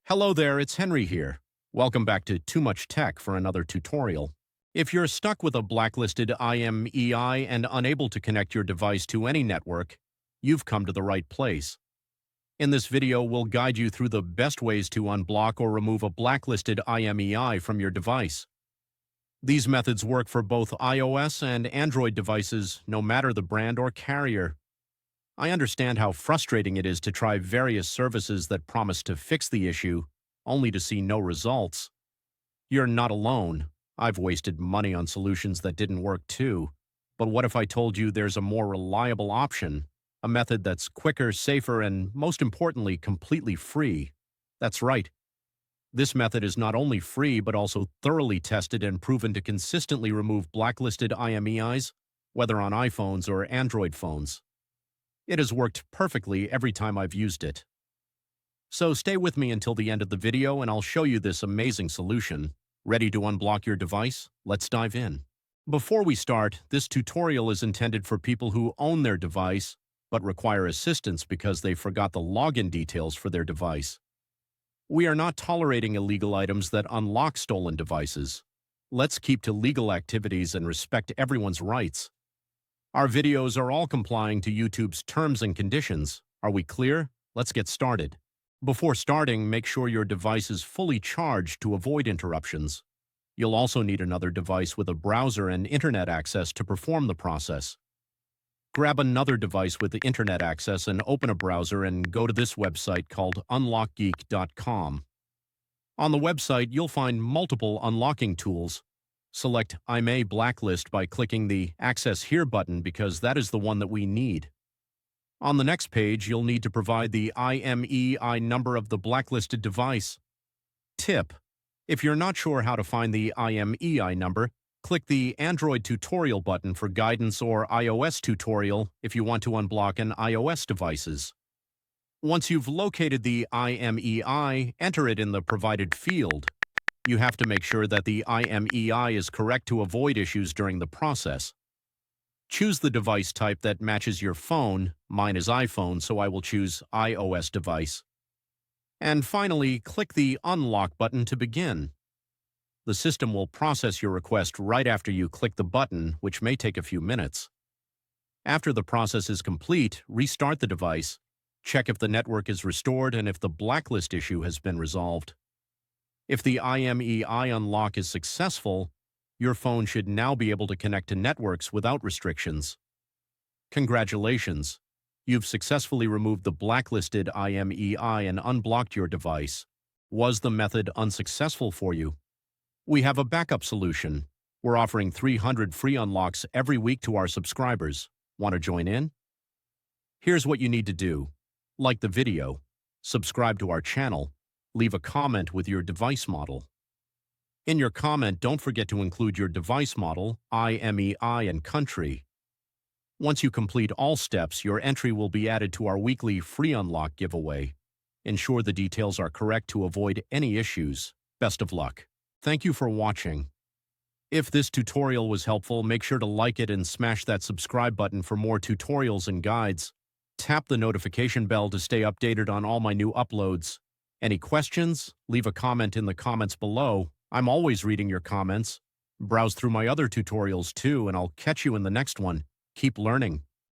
Hello there, it's Henry here. Welcome back to Too Much Tech for another tutorial. If you're stuck with a blacklisted IMEI and unable to connect your device to any network, you've come to the right place. In this video, we'll guide you through the best ways to unblock or remove a blacklisted IMEI from your device. These methods work for both iOS and Android devices, no matter the brand or carrier. I understand how frustrating it is to try various services that promise to fix the issue, only to see no results. You're not alone. I've wasted money on solutions that didn't work too. But what if I told you there's a more reliable option, a method that's quicker, safer, and most importantly, completely free? That's right. This method is not only free, but also thoroughly tested and proven to consistently remove blacklisted IMEIs, whether on iPhones or Android phones. It has worked perfectly every time I've used it. So stay with me until the end of the video and I'll show you this amazing solution. Ready to unblock your device? Let's dive in. Before we start, this tutorial is intended for people who own their device but require assistance because they forgot the login details for their device. We are not tolerating illegal items that unlock stolen devices. Let's keep to legal activities and respect everyone's rights. Our videos are all complying to YouTube's terms and conditions. Are we clear? Let's get started. Before starting, make sure your device is fully charged to avoid interruptions. You'll also need another device with a browser and internet access to perform the process. Grab another device with the internet access and open a browser and go to this website called unlockgeek.com. On the website, you'll find multiple unlocking tools. Select IMEI-blockt by clicking the Access Here button because that is the one that we need. On the next page, you'll need to provide the IMEI number of the blacklisted device. Tip: if you're not sure how to find the IMEI number, click the Android tutorial button for guidance or iOS tutorial if you want to unblock an iOS devices. Once you've located the IMEI, enter it in the provided field. You have to make sure that the IMEI is correct to avoid issues during the process. Choose the device type that matches your phone. Mine is iPhone, so I will choose iOS device. And finally, click the Unlock button to begin. The system will process your request right after you click the button, which may take a few minutes. After the process is complete, restart the device, check if the network is restored and if the blacklist issue has been resolved. If the IMEI unlock is successful, your phone should now be able to connect to networks without restrictions. Congratulations! You've successfully removed the blacklisted IMEI and unblocked your device. Was the method unsuccessful for you? We have a backup solution. We're offering 300 free unlocks every week to our subscribers. Want to join in? Here's what you need to do. Like the video, subscribe to our channel, leave a comment with your device model. In your comment, don't forget to include your device model, IMEI, and country. Once you complete all steps, your entry will be added to our weekly free unlock giveaway. Ensure the details are correct to avoid any issues. Best of luck. Thank you for watching. If this tutorial was helpful, make sure to like it and smash that subscribe button for more tutorials and guides. Tap the notification bell to stay updated on all my new uploads. Any questions? Leave a comment in the comments below. I'm always reading your comments. Browse through my other tutorials too, and I'll catch you in the next one. Keep learning.